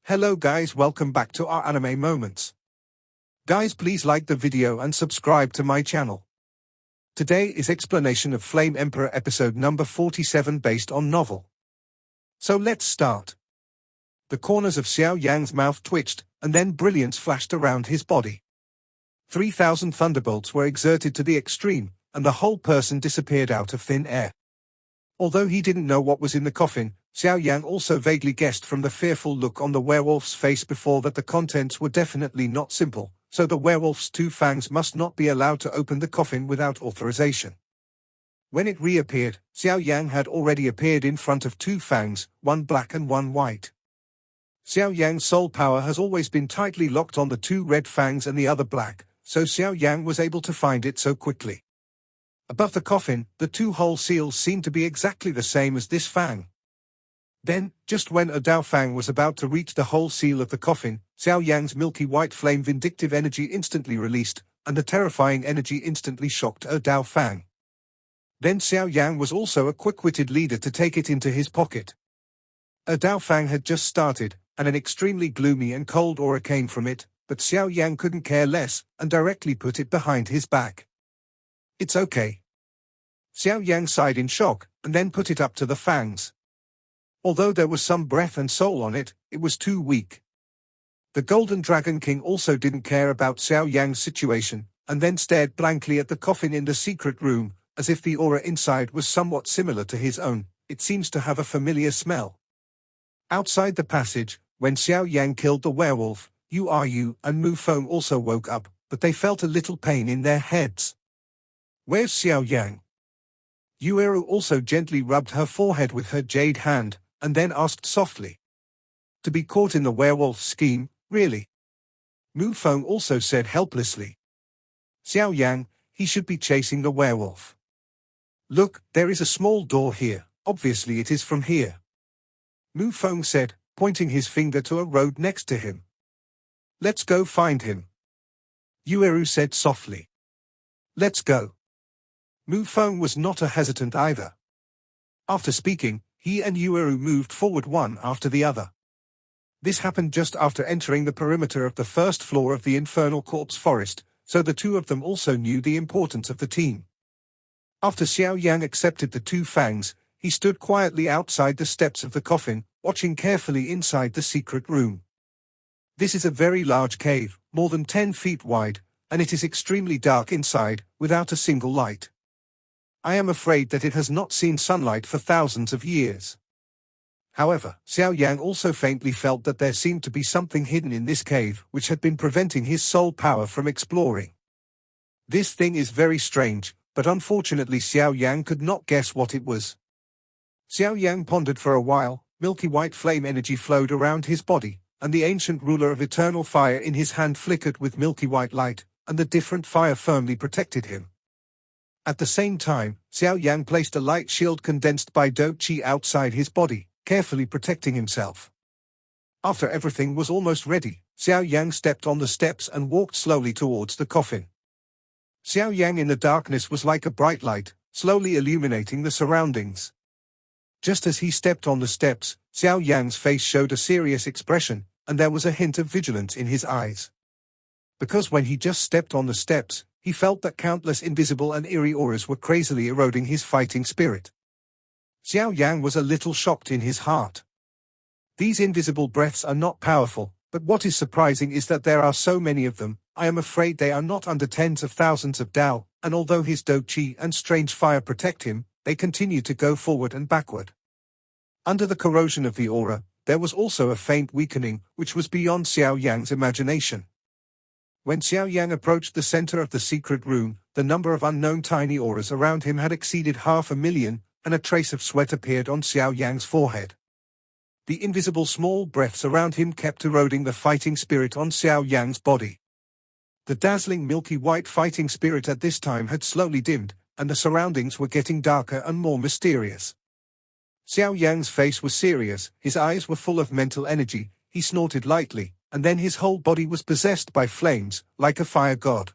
Hello guys, welcome back to our anime moments. Guys, please like the video and subscribe to my channel. Today is explanation of Flame Emperor episode number 47 based on novel. So let's start. The corners of Xiao Yan's mouth twitched, and then brilliance flashed around his body. 3,000 thunderbolts were exerted to the extreme, and the whole person disappeared out of thin air. Although he didn't know what was in the coffin, Xiao Yan also vaguely guessed from the fearful look on the werewolf's face before that the contents were definitely not simple, so the werewolf's two fangs must not be allowed to open the coffin without authorization. When it reappeared, Xiao Yan had already appeared in front of two fangs, one black and one white. Xiao Yan's soul power has always been tightly locked on the two red fangs and the other black, so Xiao Yan was able to find it so quickly. Above the coffin, the two hole seals seemed to be exactly the same as this fang. Then, just when a Dao Fang was about to reach the whole seal of the coffin, Xiao Yan's milky white flame vindictive energy instantly released, and the terrifying energy instantly shocked a Dao Fang. Then Xiao Yan was also a quick-witted leader to take it into his pocket. A Dao Fang had just started, and an extremely gloomy and cold aura came from it, but Xiao Yan couldn't care less, and directly put it behind his back. It's okay. Xiao Yan sighed in shock, and then put it up to the fangs. Although there was some breath and soul on it, it was too weak. The Golden Dragon King also didn't care about Xiao Yan's situation, and then stared blankly at the coffin in the secret room, as if the aura inside was somewhat similar to his own. It seems to have a familiar smell. Outside the passage, when Xiao Yan killed the werewolf, Yu and Mu Feng also woke up, but they felt a little pain in their heads. Where's Xiao Yan? Yu also gently rubbed her forehead with her jade hand, and then asked softly. To be caught in the werewolf's scheme, really? Mu Feng also said helplessly. Xiao Yan, he should be chasing the werewolf. Look, there is a small door here, obviously it is from here. Mu Feng said, pointing his finger to a road next to him. Let's go find him. Yu said softly. Let's go. Mu Feng was not hesitant either. After speaking, he and Yu moved forward one after the other. This happened just after entering the perimeter of the first floor of the Infernal Corpse Forest, so the two of them also knew the importance of the team. After Xiao Yan accepted the two fangs, he stood quietly outside the steps of the coffin, watching carefully inside the secret room. This is a very large cave, more than 10 feet wide, and it is extremely dark inside, without a single light. I am afraid that it has not seen sunlight for thousands of years. However, Xiao Yan also faintly felt that there seemed to be something hidden in this cave which had been preventing his soul power from exploring. This thing is very strange, but unfortunately Xiao Yan could not guess what it was. Xiao Yan pondered for a while, milky white flame energy flowed around his body, and the ancient ruler of eternal fire in his hand flickered with milky white light, and the different fire firmly protected him. At the same time, Xiao Yan placed a light shield condensed by Do Qi outside his body, carefully protecting himself. After everything was almost ready, Xiao Yan stepped on the steps and walked slowly towards the coffin. Xiao Yan in the darkness was like a bright light, slowly illuminating the surroundings. Just as he stepped on the steps, Xiao Yan's face showed a serious expression, and there was a hint of vigilance in his eyes. Because when he just stepped on the steps, he felt that countless invisible and eerie auras were crazily eroding his fighting spirit. Xiao Yan was a little shocked in his heart. These invisible breaths are not powerful, but what is surprising is that there are so many of them. I am afraid they are not under tens of thousands of Dao, and although his Do Qi and strange fire protect him, they continue to go forward and backward. Under the corrosion of the aura, there was also a faint weakening, which was beyond Xiao Yan's imagination. When Xiao Yan approached the center of the secret room, the number of unknown tiny auras around him had exceeded 500,000, and a trace of sweat appeared on Xiao Yan's forehead. The invisible small breaths around him kept eroding the fighting spirit on Xiao Yan's body. The dazzling milky white fighting spirit at this time had slowly dimmed, and the surroundings were getting darker and more mysterious. Xiao Yan's face was serious, his eyes were full of mental energy, he snorted lightly, and then his whole body was possessed by flames, like a fire god.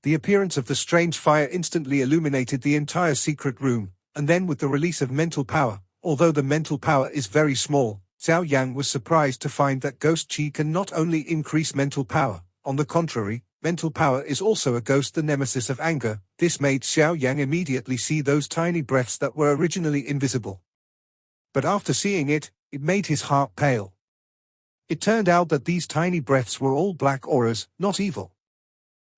The appearance of the strange fire instantly illuminated the entire secret room, and then with the release of mental power, although the mental power is very small, Xiao Yan was surprised to find that ghost qi can not only increase mental power, on the contrary, mental power is also a ghost, the nemesis of anger. This made Xiao Yan immediately see those tiny breaths that were originally invisible. But after seeing it, it made his heart pale. It turned out that these tiny breaths were all black auras, not evil.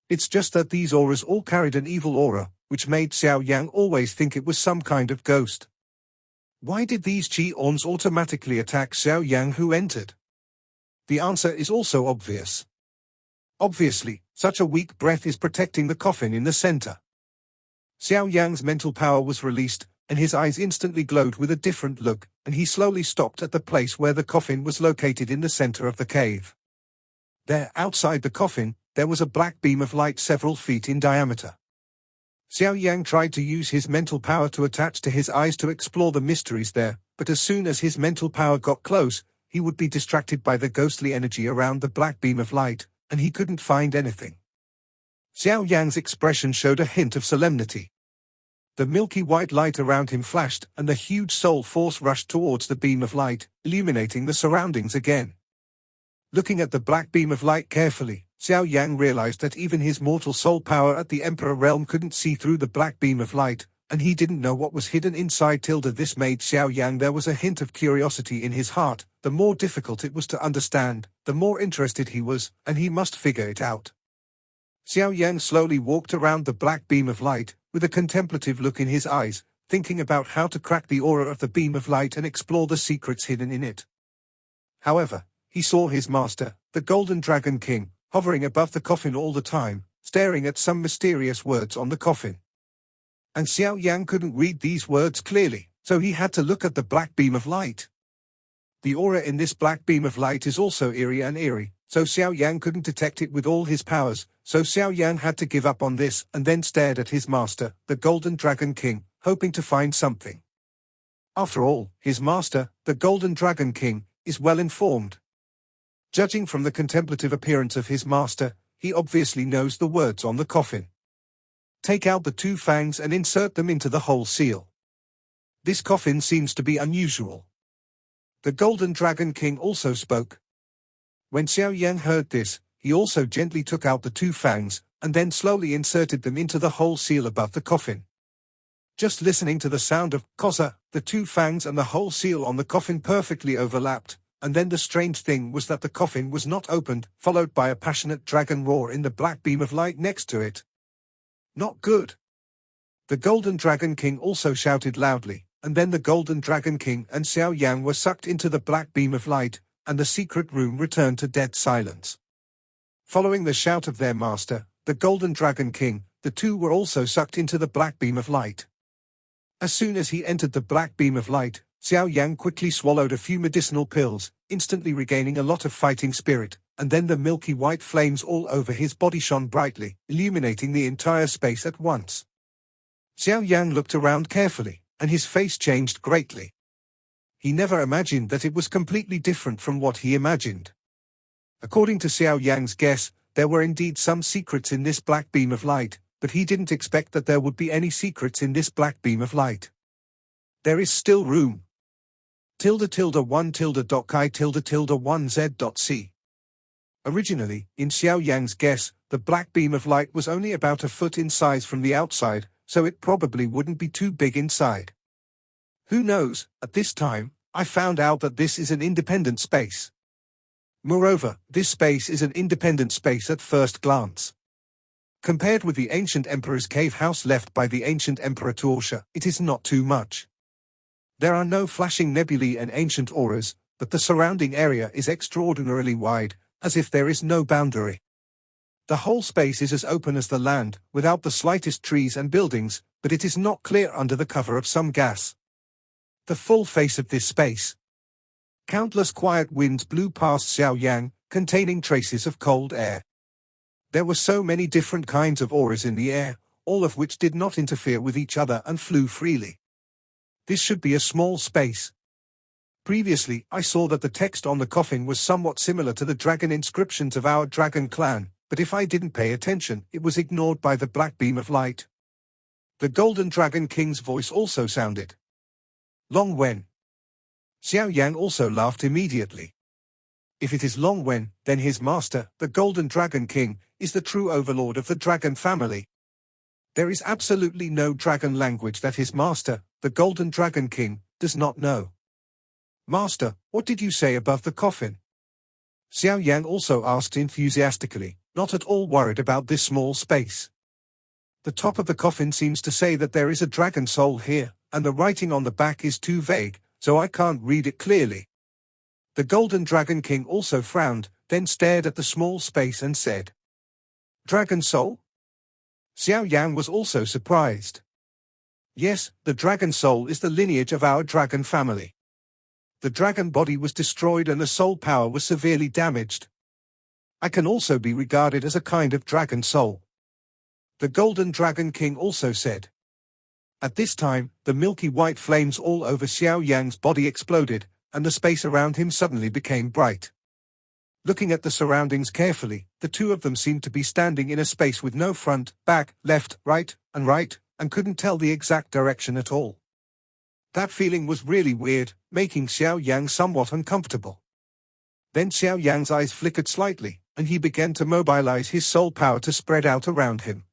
It's just that these auras all carried an evil aura, which made Xiao Yan always think it was some kind of ghost. Why did these Qi-ons automatically attack Xiao Yan who entered? The answer is also obvious. Obviously, such a weak breath is protecting the coffin in the center. Xiao Yan's mental power was released, and his eyes instantly glowed with a different look, and he slowly stopped at the place where the coffin was located in the center of the cave. There, outside the coffin, there was a black beam of light several feet in diameter. Xiao Yan tried to use his mental power to attach to his eyes to explore the mysteries there, but as soon as his mental power got close, he would be distracted by the ghostly energy around the black beam of light, and he couldn't find anything. Xiao Yan's expression showed a hint of solemnity. The milky white light around him flashed, and the huge soul force rushed towards the beam of light, illuminating the surroundings again. Looking at the black beam of light carefully, Xiao Yan realized that even his mortal soul power at the Emperor realm couldn't see through the black beam of light, and he didn't know what was hidden inside. This made Xiao Yan there was a hint of curiosity in his heart. The more difficult it was to understand, the more interested he was, and he must figure it out. Xiao Yan slowly walked around the black beam of light, with a contemplative look in his eyes, thinking about how to crack the aura of the beam of light and explore the secrets hidden in it. However, he saw his master, the Golden Dragon King, hovering above the coffin all the time, staring at some mysterious words on the coffin. And Xiao Yan couldn't read these words clearly, so he had to look at the black beam of light. The aura in this black beam of light is also eerie, so Xiao Yan couldn't detect it with all his powers, so Xiao Yan had to give up on this and then stared at his master, the Golden Dragon King, hoping to find something. After all, his master, the Golden Dragon King, is well informed. Judging from the contemplative appearance of his master, he obviously knows the words on the coffin. Take out the two fangs and insert them into the whole seal. This coffin seems to be unusual. The Golden Dragon King also spoke. When Xiao Yan heard this, he also gently took out the two fangs, and then slowly inserted them into the whole seal above the coffin. Just listening to the sound of kosa, the two fangs and the whole seal on the coffin perfectly overlapped, and then the strange thing was that the coffin was not opened, followed by a passionate dragon roar in the black beam of light next to it. Not good. The Golden Dragon King also shouted loudly, and then the Golden Dragon King and Xiao Yan were sucked into the black beam of light, and the secret room returned to dead silence. Following the shout of their master, the Golden Dragon King, the two were also sucked into the black beam of light. As soon as he entered the black beam of light, Xiao Yan quickly swallowed a few medicinal pills, instantly regaining a lot of fighting spirit, and then the milky white flames all over his body shone brightly, illuminating the entire space at once. Xiao Yan looked around carefully, and his face changed greatly. He never imagined that it was completely different from what he imagined. According to Xiao Yan's guess, there were indeed some secrets in this black beam of light, but he didn't expect that there would be any secrets in this black beam of light. There is still room. ~1~1.ki~1z.c. Originally, in Xiao Yan's guess, the black beam of light was only about a foot in size from the outside, so it probably wouldn't be too big inside. Who knows, at this time, I found out that this is an independent space. Moreover, this space is an independent space at first glance. Compared with the ancient emperor's cave house left by the ancient emperor Tuosha, it is not too much. There are no flashing nebulae and ancient auras, but the surrounding area is extraordinarily wide, as if there is no boundary. The whole space is as open as the land, without the slightest trees and buildings, but it is not clear under the cover of some gas. The full face of this space. Countless quiet winds blew past Xiao Yan, containing traces of cold air. There were so many different kinds of auras in the air, all of which did not interfere with each other and flew freely. This should be a small space. Previously, I saw that the text on the coffin was somewhat similar to the dragon inscriptions of our dragon clan, but if I didn't pay attention, it was ignored by the black beam of light. The Golden Dragon King's voice also sounded. Long Wen. Xiao Yan also laughed immediately. If it is Long Wen, then his master, the Golden Dragon King, is the true overlord of the dragon family. There is absolutely no dragon language that his master, the Golden Dragon King, does not know. Master, what did you say above the coffin? Xiao Yan also asked enthusiastically, not at all worried about this small space. The top of the coffin seems to say that there is a dragon soul here, and the writing on the back is too vague, so I can't read it clearly. The Golden Dragon King also frowned, then stared at the small space and said, Dragon soul? Xiao Yan was also surprised. Yes, the dragon soul is the lineage of our dragon family. The dragon body was destroyed and the soul power was severely damaged. I can also be regarded as a kind of dragon soul. The Golden Dragon King also said. At this time, the milky white flames all over Xiao Yan's body exploded, and the space around him suddenly became bright. Looking at the surroundings carefully, the two of them seemed to be standing in a space with no front, back, left, right, and couldn't tell the exact direction at all. That feeling was really weird, making Xiao Yang somewhat uncomfortable. Then Xiao Yang's eyes flickered slightly, and he began to mobilize his soul power to spread out around him.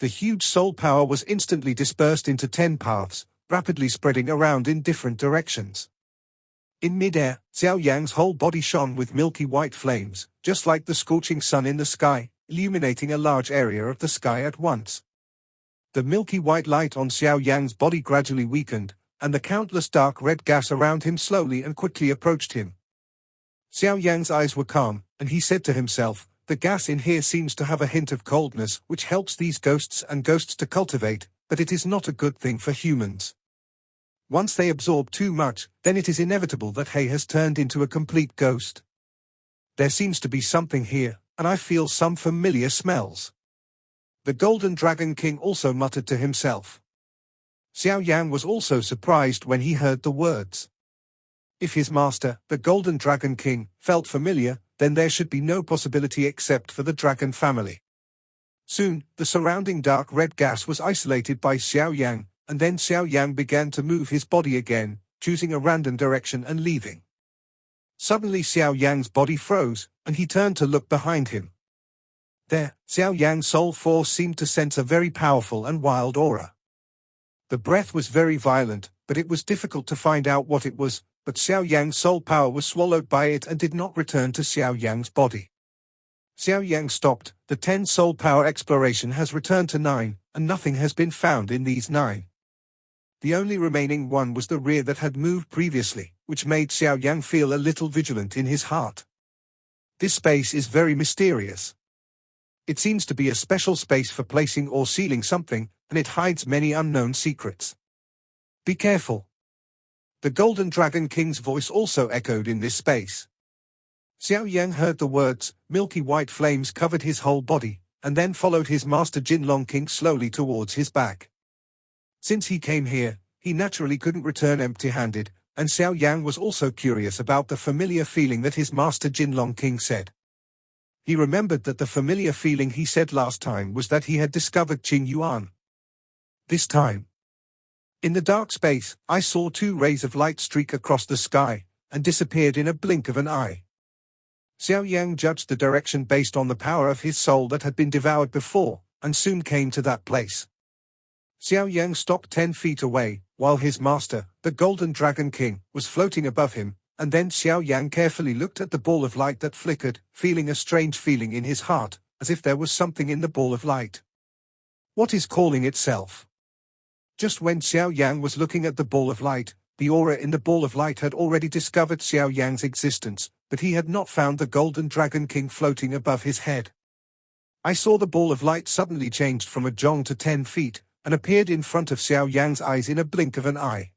The huge soul power was instantly dispersed into 10 paths, rapidly spreading around in different directions. In mid-air, Xiao Yang's whole body shone with milky white flames, just like the scorching sun in the sky, illuminating a large area of the sky at once. The milky white light on Xiao Yang's body gradually weakened, and the countless dark red gas around him slowly and quickly approached him. Xiao Yang's eyes were calm, and he said to himself, the gas in here seems to have a hint of coldness which helps these ghosts to cultivate, but it is not a good thing for humans. Once they absorb too much, then it is inevitable that he has turned into a complete ghost. There seems to be something here, and I feel some familiar smells. The Golden Dragon King also muttered to himself. Xiao Yan was also surprised when he heard the words. If his master, the Golden Dragon King, felt familiar, then there should be no possibility except for the dragon family. Soon, the surrounding dark red gas was isolated by Xiao Yang, and then Xiao Yang began to move his body again, choosing a random direction and leaving. Suddenly Xiao Yang's body froze, and he turned to look behind him. There, Xiao Yang's soul force seemed to sense a very powerful and wild aura. The breath was very violent, but it was difficult to find out what it was, but Xiao Yang's soul power was swallowed by it and did not return to Xiao Yang's body. Xiao Yang stopped. The 10 soul power exploration has returned to 9, and nothing has been found in these 9. The only remaining one was the rear that had moved previously, which made Xiao Yang feel a little vigilant in his heart. This space is very mysterious. It seems to be a special space for placing or sealing something, and it hides many unknown secrets. Be careful. The Golden Dragon King's voice also echoed in this space. Xiao Yang heard the words, milky white flames covered his whole body, and then followed his master Jinlong King slowly towards his back. Since he came here, he naturally couldn't return empty-handed, and Xiao Yang was also curious about the familiar feeling that his master Jinlong King said. He remembered that the familiar feeling he said last time was that he had discovered Qing Yuan. This time, in the dark space, I saw 2 rays of light streak across the sky, and disappeared in a blink of an eye. Xiao Yang judged the direction based on the power of his soul that had been devoured before, and soon came to that place. Xiao Yang stopped 10 feet away, while his master, the Golden Dragon King, was floating above him, and then Xiao Yang carefully looked at the ball of light that flickered, feeling a strange feeling in his heart, as if there was something in the ball of light. What is calling itself? Just when Xiao Yang was looking at the ball of light, the aura in the ball of light had already discovered Xiao Yang's existence, but he had not found the Golden Dragon King floating above his head. I saw the ball of light suddenly changed from a jong to 10 feet, and appeared in front of Xiao Yang's eyes in a blink of an eye.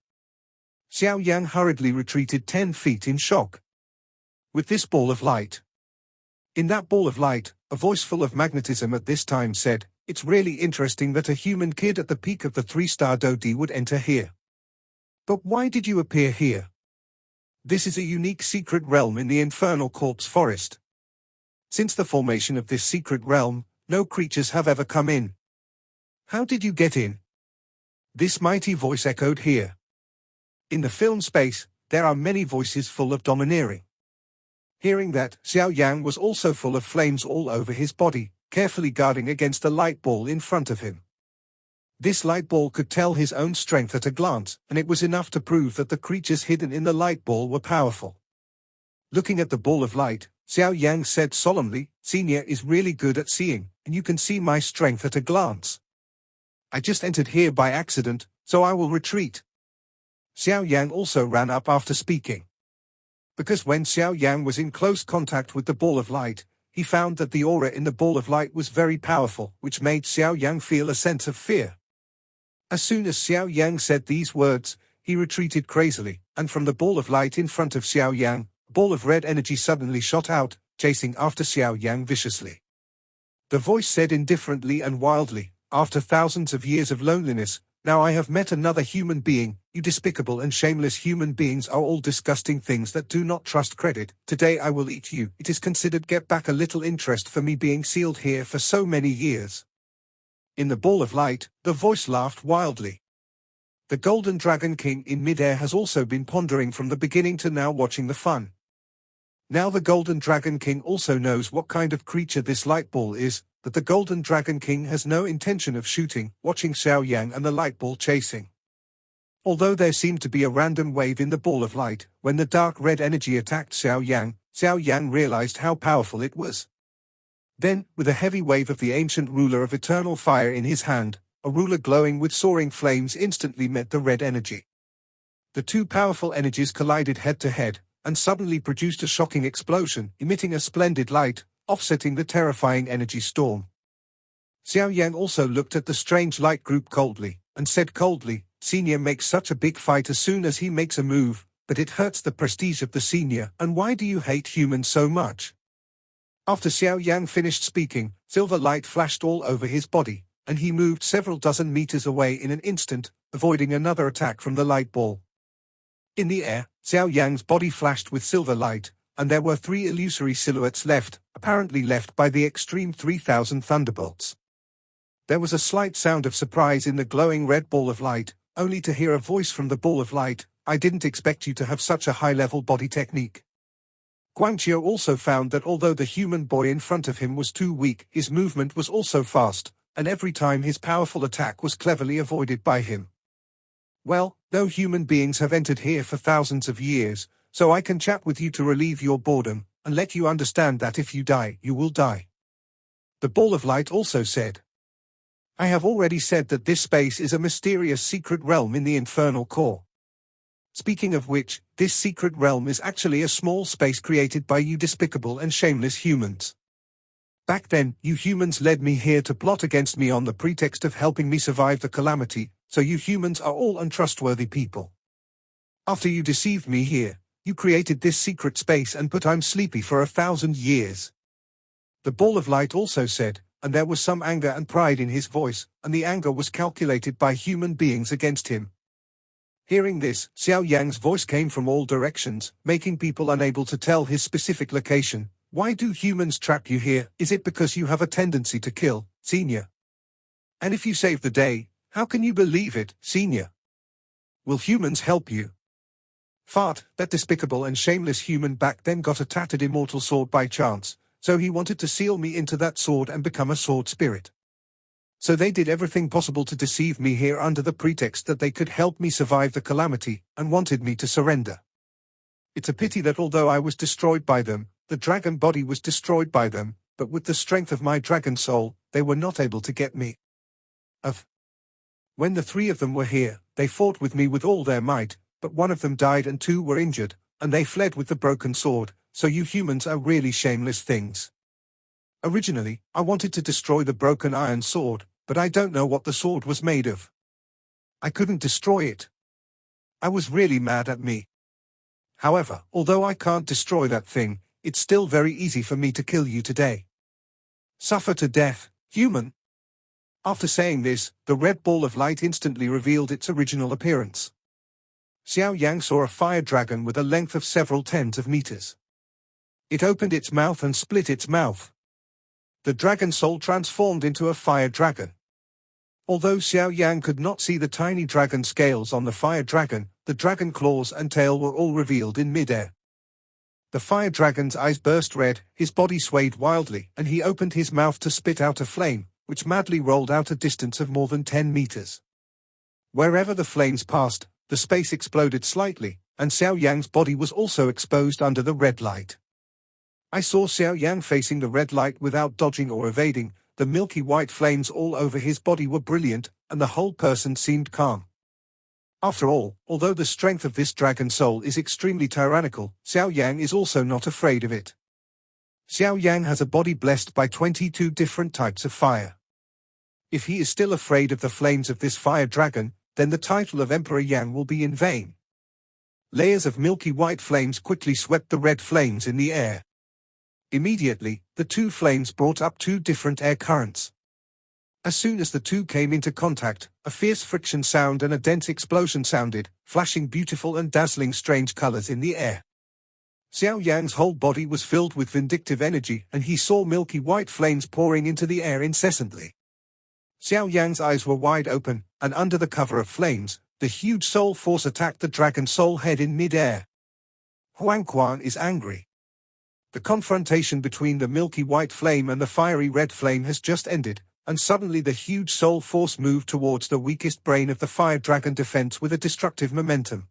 Xiao Yang hurriedly retreated 10 feet in shock. With this ball of light. In that ball of light, a voice full of magnetism at this time said, "It's really interesting that a human kid at the peak of the 3-star Dodi would enter here. But why did you appear here? This is a unique secret realm in the Infernal Corpse Forest. Since the formation of this secret realm, no creatures have ever come in. How did you get in?" This mighty voice echoed here. In the film space, There are many voices full of domineering. Hearing that, Xiao Yan was also full of flames all over his body, carefully guarding against the light ball in front of him. This light ball could tell his own strength at a glance, and it was enough to prove that the creatures hidden in the light ball were powerful. Looking at the ball of light, Xiao Yan said solemnly, "Senior is really good at seeing, and you can see my strength at a glance. I just entered here by accident, so I will retreat." Xiao Yan also ran up after speaking. Because when Xiao Yan was in close contact with the ball of light, he found that the aura in the ball of light was very powerful, which made Xiao Yan feel a sense of fear. As soon as Xiao Yan said these words, he retreated crazily, and from the ball of light in front of Xiao Yan, a ball of red energy suddenly shot out, chasing after Xiao Yan viciously. The voice said indifferently and wildly, "After thousands of years of loneliness, now I have met another human being. You despicable and shameless human beings are all disgusting things that do not trust credit. Today I will eat you. It is considered get back a little interest for me being sealed here for so many years." In the ball of light, the voice laughed wildly. The Golden Dragon King in midair has also been pondering from the beginning to now, watching the fun. Now the Golden Dragon King also knows what kind of creature this light ball is, that the Golden Dragon King has no intention of shooting, watching Xiao Yan and the light ball chasing. Although there seemed to be a random wave in the ball of light, when the dark red energy attacked Xiao Yan realized how powerful it was. Then, with a heavy wave of the ancient ruler of eternal fire in his hand, a ruler glowing with soaring flames instantly met the red energy. The two powerful energies collided head to head, and suddenly produced a shocking explosion, emitting a splendid light, offsetting the terrifying energy storm. Xiao Yan also looked at the strange light group coldly, and said coldly, "Senior makes such a big fight as soon as he makes a move, but it hurts the prestige of the senior, and why do you hate humans so much?" After Xiao Yan finished speaking, silver light flashed all over his body, and he moved several dozen meters away in an instant, avoiding another attack from the light ball. In the air, Xiao Yan's body flashed with silver light, and there were 3 illusory silhouettes left, apparently left by the extreme 3,000 thunderbolts. There was a slight sound of surprise in the glowing red ball of light, only to hear a voice from the ball of light, "I didn't expect you to have such a high-level body technique." Guangqiu also found that although the human boy in front of him was too weak, his movement was also fast, and every time his powerful attack was cleverly avoided by him. "Well, no human beings have entered here for thousands of years, so I can chat with you to relieve your boredom, and let you understand that if you die, you will die." The ball of light also said, "I have already said that this space is a mysterious secret realm in the infernal core. Speaking of which, this secret realm is actually a small space created by you despicable and shameless humans. Back then, you humans led me here to plot against me on the pretext of helping me survive the calamity, so you humans are all untrustworthy people. After you deceived me here, you created this secret space and put I'm sleepy for 1,000 years." The ball of light also said, and there was some anger and pride in his voice, and the anger was calculated by human beings against him. Hearing this, Xiao Yan's voice came from all directions, making people unable to tell his specific location. "Why do humans trap you here? Is it because you have a tendency to kill, senior? And if you save the day, how can you believe it, senior? Will humans help you?" Fart, that despicable and shameless human back then got a tattered immortal sword by chance, so he wanted to seal me into that sword and become a sword spirit. So they did everything possible to deceive me here under the pretext that they could help me survive the calamity, and wanted me to surrender. It's a pity that although I was destroyed by them, the dragon body was destroyed by them, but with the strength of my dragon soul, they were not able to get me. When the 3 of them were here, they fought with me with all their might, but 1 of them died and 2 were injured, and they fled with the broken sword, so you humans are really shameless things. Originally, I wanted to destroy the broken iron sword, but I don't know what the sword was made of. I couldn't destroy it. I was really mad at me. However, although I can't destroy that thing, it's still very easy for me to kill you today. Suffer to death, human." After saying this, the red ball of light instantly revealed its original appearance. Xiao Yang saw a fire dragon with a length of several tens of meters. It opened its mouth and split its mouth. The dragon soul transformed into a fire dragon. Although Xiao Yang could not see the tiny dragon scales on the fire dragon, the dragon claws and tail were all revealed in midair. The fire dragon's eyes burst red, his body swayed wildly, and he opened his mouth to spit out a flame, which madly rolled out a distance of more than 10 meters. Wherever the flames passed, the space exploded slightly, and Xiao Yan's body was also exposed under the red light. I saw Xiao Yan facing the red light without dodging or evading. The milky white flames all over his body were brilliant, and the whole person seemed calm. After all, although the strength of this dragon soul is extremely tyrannical, Xiao Yan is also not afraid of it. Xiao Yan has a body blessed by 22 different types of fire. If he is still afraid of the flames of this fire dragon, then the title of Emperor Yang will be in vain. Layers of milky white flames quickly swept the red flames in the air. Immediately, the two flames brought up two different air currents. As soon as the two came into contact, a fierce friction sound and a dense explosion sounded, flashing beautiful and dazzling strange colors in the air. Xiao Yan's whole body was filled with vindictive energy, and he saw milky white flames pouring into the air incessantly. Xiao Yan's eyes were wide open, and under the cover of flames, the huge soul force attacked the dragon soul head in mid-air. Huang Quan is angry. The confrontation between the milky white flame and the fiery red flame has just ended, and suddenly the huge soul force moved towards the weakest brain of the fire dragon defense with a destructive momentum.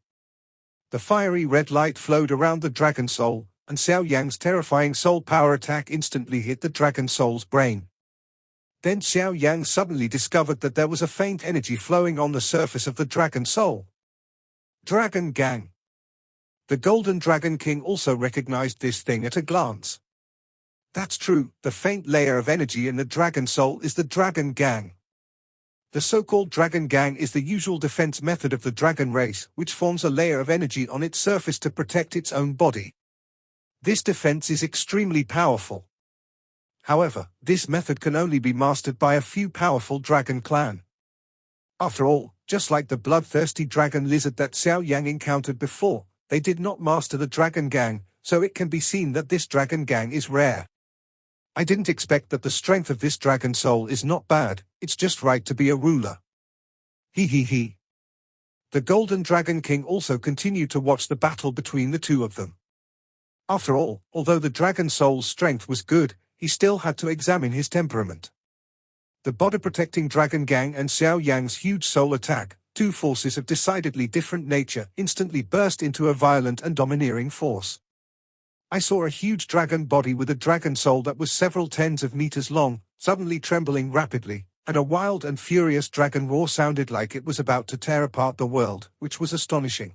The fiery red light flowed around the dragon soul, and Xiao Yang's terrifying soul power attack instantly hit the dragon soul's brain. Then Xiao Yang suddenly discovered that there was a faint energy flowing on the surface of the dragon soul. Dragon Gang. The Golden Dragon King also recognized this thing at a glance. That's true, the faint layer of energy in the dragon soul is the Dragon Gang. The so-called Dragon Gang is the usual defense method of the dragon race, which forms a layer of energy on its surface to protect its own body. This defense is extremely powerful. However, this method can only be mastered by a few powerful dragon clan. After all, just like the bloodthirsty dragon lizard that Xiao Yang encountered before, they did not master the Dragon Gang, so it can be seen that this Dragon Gang is rare. I didn't expect that the strength of this dragon soul is not bad, it's just right to be a ruler. He. The Golden Dragon King also continued to watch the battle between the two of them. After all, although the dragon soul's strength was good, he still had to examine his temperament. The body-protecting Dragon Gang and Xiao Yang's huge soul attack, two forces of decidedly different nature, instantly burst into a violent and domineering force. I saw a huge dragon body with a dragon soul that was several tens of meters long, suddenly trembling rapidly, and a wild and furious dragon roar sounded like it was about to tear apart the world, which was astonishing.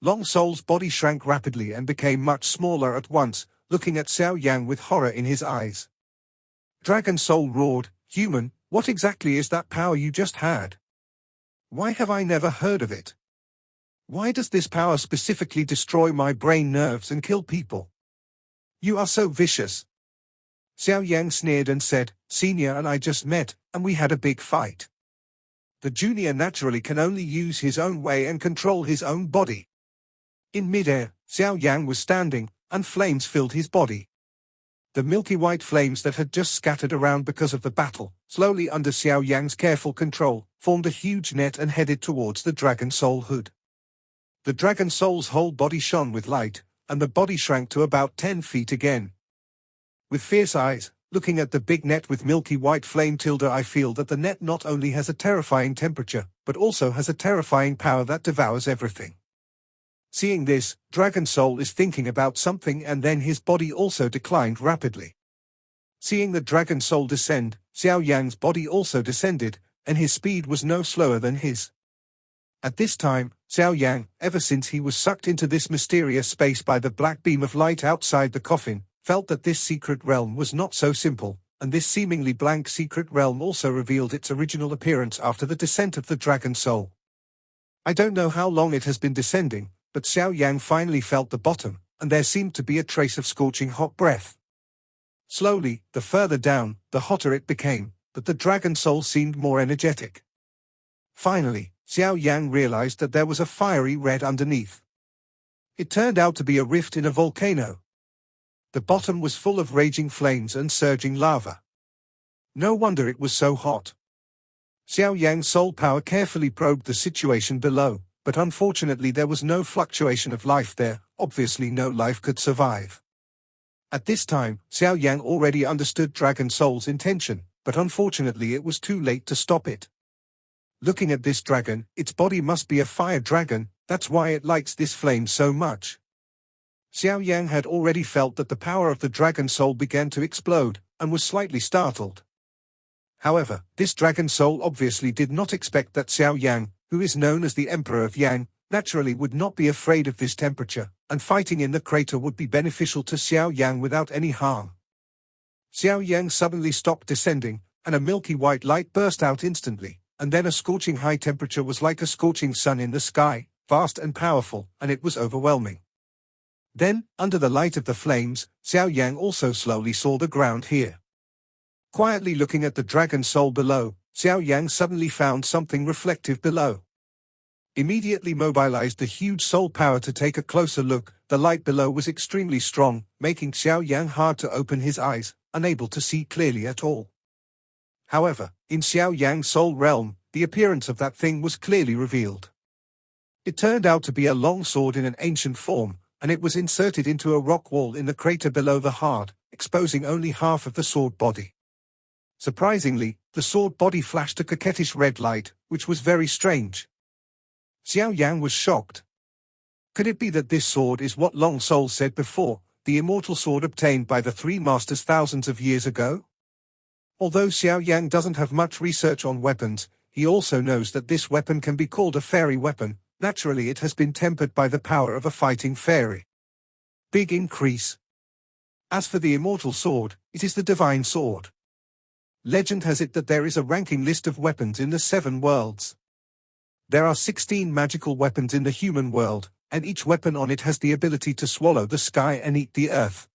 Long Soul's body shrank rapidly and became much smaller at once, looking at Xiao Yang with horror in his eyes. Dragon Soul roared, "Human, what exactly is that power you just had? Why have I never heard of it? Why does this power specifically destroy my brain nerves and kill people? You are so vicious." Xiao Yang sneered and said, "Senior and I just met, and we had a big fight. The junior naturally can only use his own way and control his own body." In midair, Xiao Yang was standing, and flames filled his body. The milky white flames that had just scattered around because of the battle, slowly under Xiao Yang's careful control, formed a huge net and headed towards the Dragon Soul hood. The Dragon Soul's whole body shone with light, and the body shrank to about 10 feet again. With fierce eyes, looking at the big net with milky white flame, I feel that the net not only has a terrifying temperature, but also has a terrifying power that devours everything. Seeing this, Dragon Soul is thinking about something, and then his body also declined rapidly. Seeing the Dragon Soul descend, Xiao Yang's body also descended, and his speed was no slower than his. At this time, Xiao Yang, ever since he was sucked into this mysterious space by the black beam of light outside the coffin, felt that this secret realm was not so simple, and this seemingly blank secret realm also revealed its original appearance after the descent of the Dragon Soul. I don't know how long it has been descending, but Xiao Yang finally felt the bottom, and there seemed to be a trace of scorching hot breath. Slowly, the further down, the hotter it became, but the Dragon Soul seemed more energetic. Finally, Xiao Yang realized that there was a fiery red underneath. It turned out to be a rift in a volcano. The bottom was full of raging flames and surging lava. No wonder it was so hot. Xiao Yang's soul power carefully probed the situation below, but unfortunately there was no fluctuation of life there, obviously no life could survive. At this time, Xiao Yan already understood Dragon Soul's intention, but unfortunately it was too late to stop it. Looking at this dragon, its body must be a fire dragon, that's why it likes this flame so much. Xiao Yan had already felt that the power of the Dragon Soul began to explode, and was slightly startled. However, this Dragon Soul obviously did not expect that Xiao Yan, who is known as the Emperor of Yang, naturally would not be afraid of this temperature, and fighting in the crater would be beneficial to Xiao Yang without any harm. Xiao Yang suddenly stopped descending, and a milky white light burst out instantly, and then a scorching high temperature was like a scorching sun in the sky, vast and powerful, and it was overwhelming. Then, under the light of the flames, Xiao Yang also slowly saw the ground here. Quietly looking at the Dragon Soul below, Xiao Yang suddenly found something reflective below. Immediately mobilized the huge soul power to take a closer look, the light below was extremely strong, making Xiao Yang hard to open his eyes, unable to see clearly at all. However, in Xiao Yang's soul realm, the appearance of that thing was clearly revealed. It turned out to be a long sword in an ancient form, and it was inserted into a rock wall in the crater below the heart, exposing only half of the sword body. Surprisingly, the sword body flashed a coquettish red light, which was very strange. Xiao Yang was shocked. Could it be that this sword is what Long Soul said before, the immortal sword obtained by the three masters thousands of years ago? Although Xiao Yang doesn't have much research on weapons, he also knows that this weapon can be called a fairy weapon. Naturally it has been tempered by the power of a fighting fairy. Big increase. As for the immortal sword, it is the divine sword. Legend has it that there is a ranking list of weapons in the 7 worlds. There are 16 magical weapons in the human world, and each weapon on it has the ability to swallow the sky and eat the earth.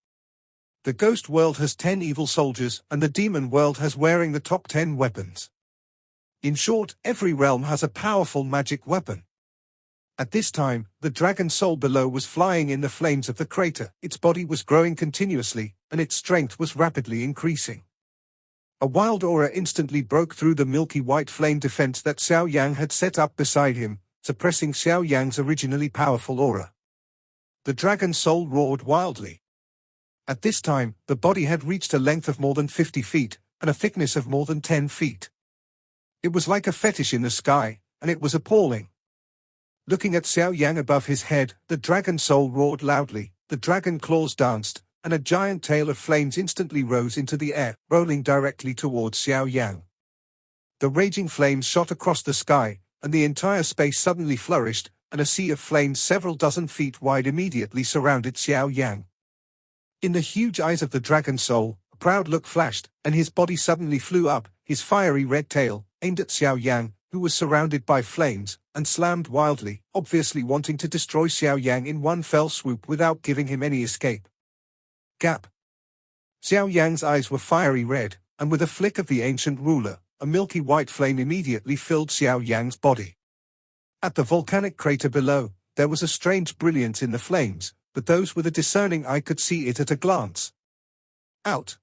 The ghost world has 10 evil soldiers, and the demon world has wearing the top 10 weapons. In short, every realm has a powerful magic weapon. At this time, the Dragon Soul below was flying in the flames of the crater, its body was growing continuously, and its strength was rapidly increasing. A wild aura instantly broke through the milky white flame defense that Xiao Yang had set up beside him, suppressing Xiao Yang's originally powerful aura. The Dragon Soul roared wildly. At this time, the body had reached a length of more than 50 feet, and a thickness of more than 10 feet. It was like a fetish in the sky, and it was appalling. Looking at Xiao Yang above his head, the Dragon Soul roared loudly, the dragon claws danced, and a giant tail of flames instantly rose into the air, rolling directly towards Xiao Yang. The raging flames shot across the sky, and the entire space suddenly flourished, and a sea of flames several dozen feet wide immediately surrounded Xiao Yang. In the huge eyes of the Dragon Soul, a proud look flashed, and his body suddenly flew up, his fiery red tail, aimed at Xiao Yang, who was surrounded by flames, and slammed wildly, obviously wanting to destroy Xiao Yang in one fell swoop without giving him any escape. Gap. Xiao Yang's eyes were fiery red, and with a flick of the ancient ruler, a milky white flame immediately filled Xiao Yang's body. At the volcanic crater below, there was a strange brilliance in the flames, but those with a discerning eye could see it at a glance. Out.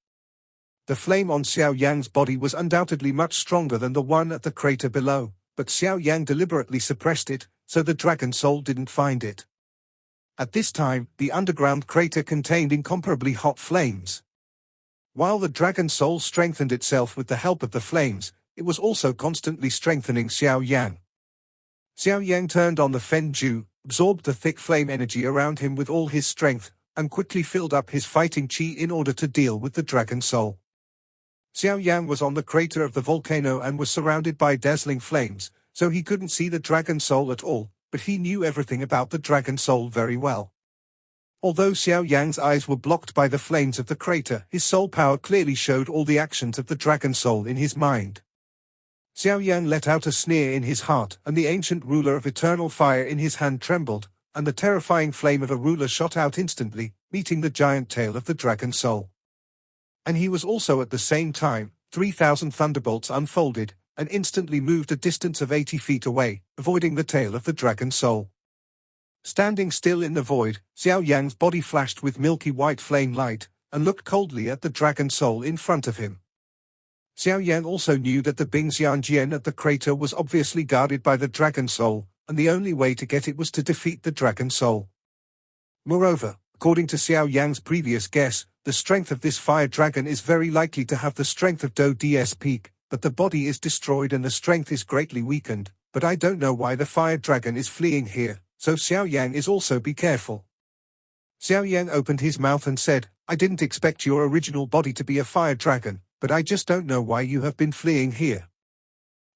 The flame on Xiao Yang's body was undoubtedly much stronger than the one at the crater below, but Xiao Yang deliberately suppressed it, so the Dragon Soul didn't find it. At this time, the underground crater contained incomparably hot flames. While the Dragon Soul strengthened itself with the help of the flames, it was also constantly strengthening Xiao Yang. Xiao Yang turned on the Fenju, absorbed the thick flame energy around him with all his strength, and quickly filled up his fighting chi in order to deal with the Dragon Soul. Xiao Yang was on the crater of the volcano and was surrounded by dazzling flames, so he couldn't see the Dragon Soul at all, but he knew everything about the Dragon Soul very well. Although Xiao Yang's eyes were blocked by the flames of the crater, his soul power clearly showed all the actions of the Dragon Soul in his mind. Xiao Yang let out a sneer in his heart, and the ancient ruler of eternal fire in his hand trembled, and the terrifying flame of a ruler shot out instantly, meeting the giant tail of the Dragon Soul. And he was also at the same time, 3,000 thunderbolts unfolded, and instantly moved a distance of 80 feet away, avoiding the tail of the Dragon Soul. Standing still in the void, Xiao Yang's body flashed with milky white flame light, and looked coldly at the Dragon Soul in front of him. Xiao Yang also knew that the Bingxian Jian at the crater was obviously guarded by the Dragon Soul, and the only way to get it was to defeat the dragon soul. Moreover, according to Xiao Yan's previous guess, the strength of this fire dragon is very likely to have the strength of Do D's peak, but the body is destroyed and the strength is greatly weakened, but I don't know why the fire dragon is fleeing here, so Xiao Yang is also be careful. Xiao Yang opened his mouth and said, I didn't expect your original body to be a fire dragon, but I just don't know why you have been fleeing here.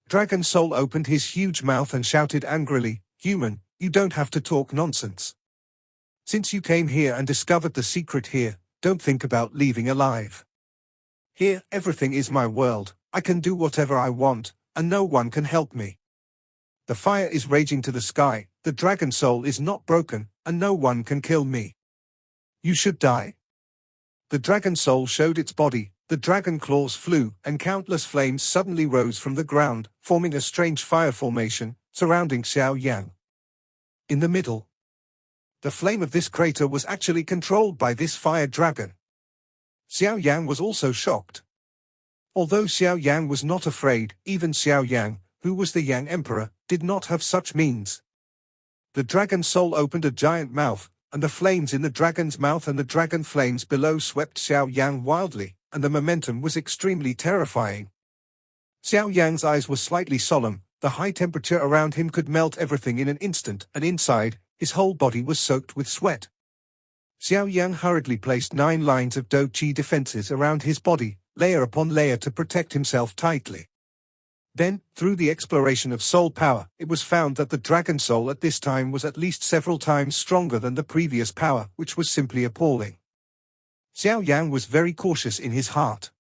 Dragon Soul opened his huge mouth and shouted angrily, Human, you don't have to talk nonsense. Since you came here and discovered the secret here, don't think about leaving alive. Here, everything is my world, I can do whatever I want, and no one can help me. The fire is raging to the sky, the dragon soul is not broken, and no one can kill me. You should die. The dragon soul showed its body, the dragon claws flew, and countless flames suddenly rose from the ground, forming a strange fire formation, surrounding Xiao Yang. In the middle, the flame of this crater was actually controlled by this fire dragon. Xiao Yang was also shocked. Although Xiao Yang was not afraid, even Xiao Yang, who was the Yang Emperor, did not have such means. The dragon soul opened a giant mouth, and the flames in the dragon's mouth and the dragon flames below swept Xiao Yang wildly, and the momentum was extremely terrifying. Xiao Yang's eyes were slightly solemn, the high temperature around him could melt everything in an instant, and inside, his whole body was soaked with sweat. Xiao Yang hurriedly placed 9 lines of Do Qi defenses around his body, layer upon layer to protect himself tightly. Then, through the exploration of soul power, it was found that the dragon soul at this time was at least several times stronger than the previous power, which was simply appalling. Xiao Yang was very cautious in his heart.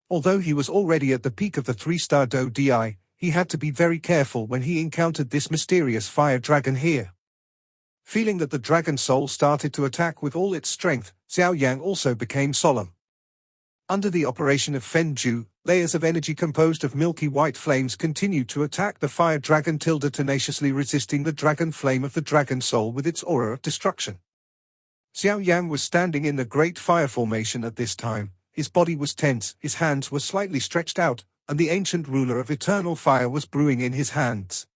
Although he was already at the peak of the 3-star Do Di, he had to be very careful when he encountered this mysterious fire dragon here. Feeling that the dragon soul started to attack with all its strength, Xiao Yang also became solemn. Under the operation of Fen Ju, layers of energy composed of milky white flames continued to attack the fire dragon tilde tenaciously resisting the dragon flame of the dragon soul with its aura of destruction. Xiao Yang was standing in the great fire formation at this time, his body was tense, his hands were slightly stretched out, and the ancient ruler of eternal fire was brewing in his hands.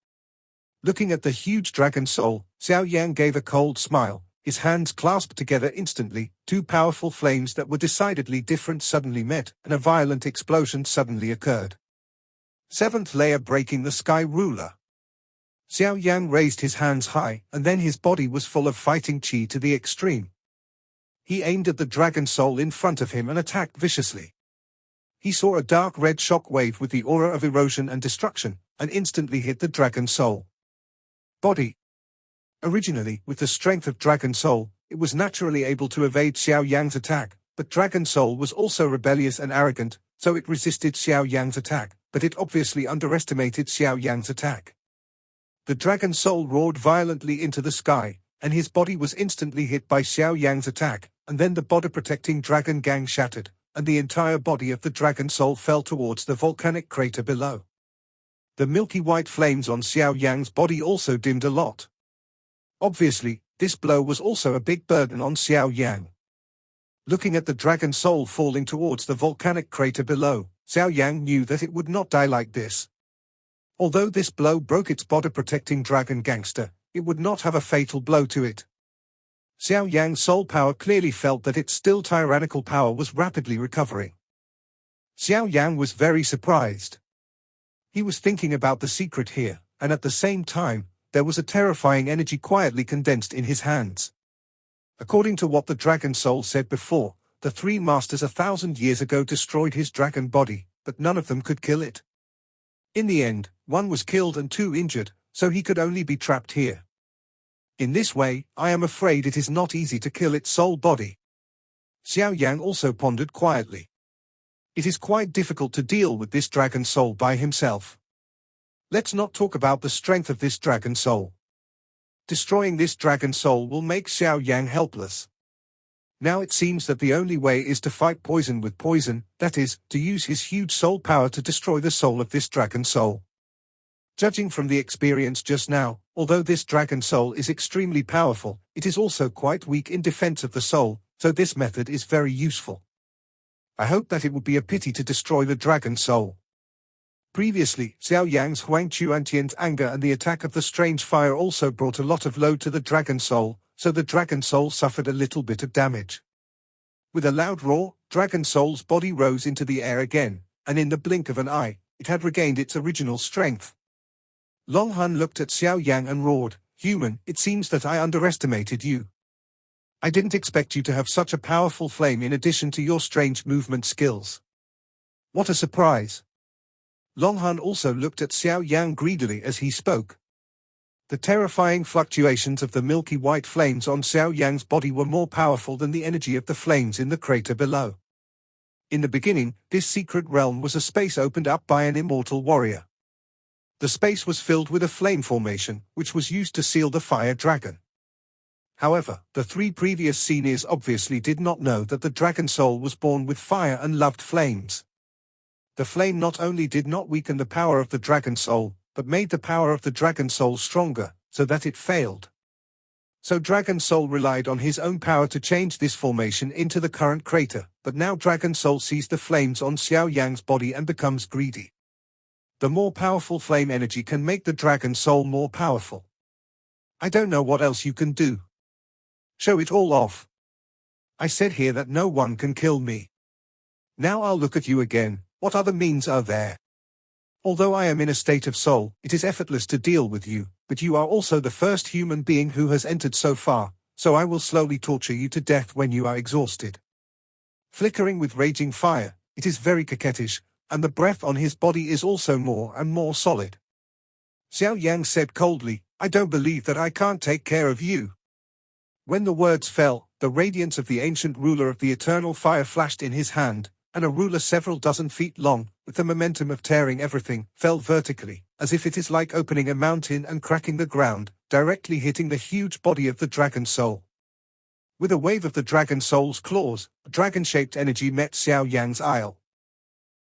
Looking at the huge dragon soul, Xiao Yang gave a cold smile. His hands clasped together instantly, 2 powerful flames that were decidedly different suddenly met, and a violent explosion suddenly occurred. 7th layer breaking the sky ruler. Xiao Yang raised his hands high, and then his body was full of fighting qi to the extreme. He aimed at the dragon soul in front of him and attacked viciously. He saw a dark red shock wave with the aura of erosion and destruction, and instantly hit the dragon soul. Body. Originally, with the strength of Dragon Soul, it was naturally able to evade Xiao Yang's attack, but Dragon Soul was also rebellious and arrogant, so it resisted Xiao Yang's attack, but it obviously underestimated Xiao Yang's attack. The Dragon Soul roared violently into the sky, and his body was instantly hit by Xiao Yang's attack, and then the body-protecting Dragon Gang shattered, and the entire body of the Dragon Soul fell towards the volcanic crater below. The milky white flames on Xiao Yang's body also dimmed a lot. Obviously, this blow was also a big burden on Xiao Yang. Looking at the dragon soul falling towards the volcanic crater below, Xiao Yang knew that it would not die like this. Although this blow broke its body-protecting dragon gangster, it would not have a fatal blow to it. Xiao Yang's soul power clearly felt that its still tyrannical power was rapidly recovering. Xiao Yang was very surprised. He was thinking about the secret here, and at the same time, there was a terrifying energy quietly condensed in his hands. According to what the dragon soul said before, the 3 masters 1,000 years ago destroyed his dragon body, but none of them could kill it. In the end, 1 was killed and 2 injured, so he could only be trapped here. In this way, I am afraid it is not easy to kill its soul body. Xiao Yang also pondered quietly. It is quite difficult to deal with this dragon soul by himself. Let's not talk about the strength of this dragon soul. Destroying this dragon soul will make Xiao Yang helpless. Now it seems that the only way is to fight poison with poison, that is, to use his huge soul power to destroy the soul of this dragon soul. Judging from the experience just now, although this dragon soul is extremely powerful, it is also quite weak in defense of the soul, so this method is very useful. I hope that it would be a pity to destroy the dragon soul. Previously, Xiao Yang's Huangquantian's anger and the attack of the strange fire also brought a lot of load to the dragon soul, so the dragon soul suffered a little bit of damage. With a loud roar, dragon soul's body rose into the air again, and in the blink of an eye, it had regained its original strength. Long Han looked at Xiao Yang and roared, "Human, it seems that I underestimated you. I didn't expect you to have such a powerful flame in addition to your strange movement skills. What a surprise." Long Han also looked at Xiao Yang greedily as he spoke. The terrifying fluctuations of the milky white flames on Xiao Yang's body were more powerful than the energy of the flames in the crater below. In the beginning, this secret realm was a space opened up by an immortal warrior. The space was filled with a flame formation, which was used to seal the fire dragon. However, the three previous seniors obviously did not know that the dragon soul was born with fire and loved flames. The flame not only did not weaken the power of the dragon soul, but made the power of the dragon soul stronger, so that it failed. So Dragon Soul relied on his own power to change this formation into the current crater, but now Dragon Soul sees the flames on Xiao Yang's body and becomes greedy. The more powerful flame energy can make the Dragon Soul more powerful. I don't know what else you can do. Show it all off. I said here that no one can kill me. Now I'll look at you again. What other means are there? Although I am in a state of soul, it is effortless to deal with you, but you are also the first human being who has entered so far, so I will slowly torture you to death when you are exhausted. Flickering with raging fire, it is very coquettish, and the breath on his body is also more and more solid. Xiao Yang said coldly, "I don't believe that I can't take care of you." When the words fell, the radiance of the ancient ruler of the eternal fire flashed in his hand, and a ruler several dozen feet long, with the momentum of tearing everything, fell vertically, as if it is like opening a mountain and cracking the ground, directly hitting the huge body of the dragon soul. With a wave of the dragon soul's claws, a dragon-shaped energy met Xiao Yang's aisle.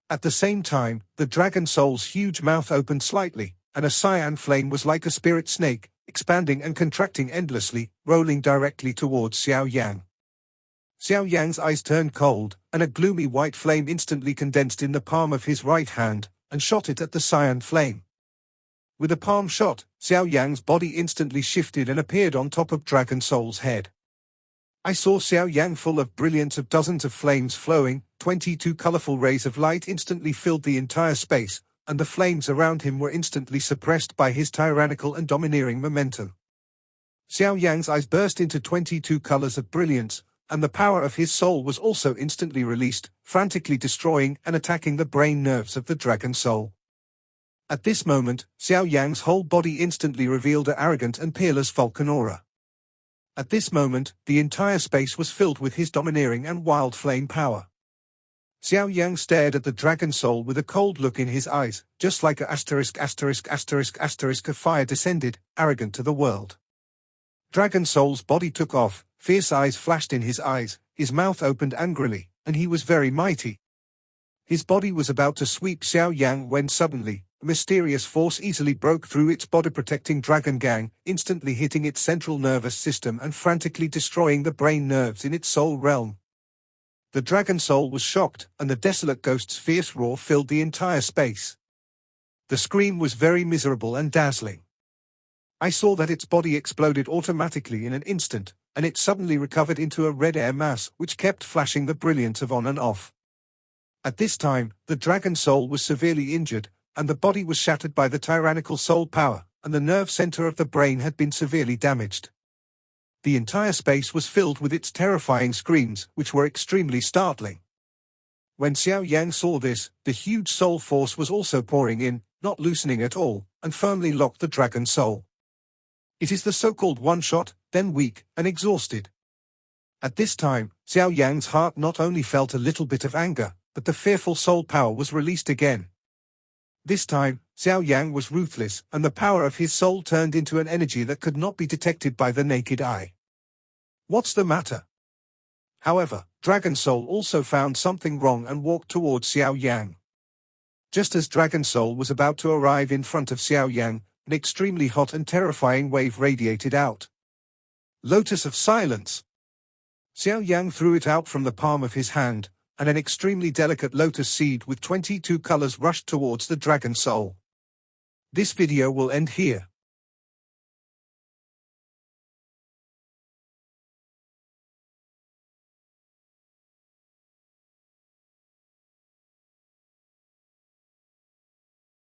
At the same time, the dragon soul's huge mouth opened slightly, and a cyan flame was like a spirit snake, expanding and contracting endlessly, rolling directly towards Xiao Yang. Xiao Yang's eyes turned cold, and a gloomy white flame instantly condensed in the palm of his right hand, and shot it at the cyan flame. With a palm shot, Xiao Yang's body instantly shifted and appeared on top of Dragon Soul's head. I saw Xiao Yang full of brilliance of dozens of flames flowing, 22 colorful rays of light instantly filled the entire space, and the flames around him were instantly suppressed by his tyrannical and domineering momentum. Xiao Yang's eyes burst into 22 colors of brilliance, and the power of his soul was also instantly released, frantically destroying and attacking the brain nerves of the dragon soul. At this moment, Xiao Yang's whole body instantly revealed an arrogant and peerless Vulcan aura. At this moment, the entire space was filled with his domineering and wild flame power. Xiao Yang stared at the dragon soul with a cold look in his eyes, just like a **** of fire descended, arrogant to the world. Dragon soul's body took off, fierce eyes flashed in his eyes, his mouth opened angrily, and he was very mighty. His body was about to sweep Xiao Yang when suddenly, a mysterious force easily broke through its body-protecting dragon gang, instantly hitting its central nervous system and frantically destroying the brain nerves in its soul realm. The dragon soul was shocked, and the desolate ghost's fierce roar filled the entire space. The scream was very miserable and dazzling. I saw that its body exploded automatically in an instant, and it suddenly recovered into a red air mass which kept flashing the brilliance of on and off. At this time, the dragon soul was severely injured, and the body was shattered by the tyrannical soul power, and the nerve center of the brain had been severely damaged. The entire space was filled with its terrifying screams, which were extremely startling. When Xiao Yang saw this, the huge soul force was also pouring in, not loosening at all, and firmly locked the dragon soul. It is the so-called one-shot, then weak, and exhausted. At this time, Xiao Yang's heart not only felt a little bit of anger, but the fearful soul power was released again. This time, Xiao Yang was ruthless, and the power of his soul turned into an energy that could not be detected by the naked eye. What's the matter? However, Dragon Soul also found something wrong and walked towards Xiao Yang. Just as Dragon Soul was about to arrive in front of Xiao Yang, an extremely hot and terrifying wave radiated out. Lotus of Silence. Xiao Yang threw it out from the palm of his hand, and an extremely delicate lotus seed with 22 colors rushed towards the dragon soul. This video will end here.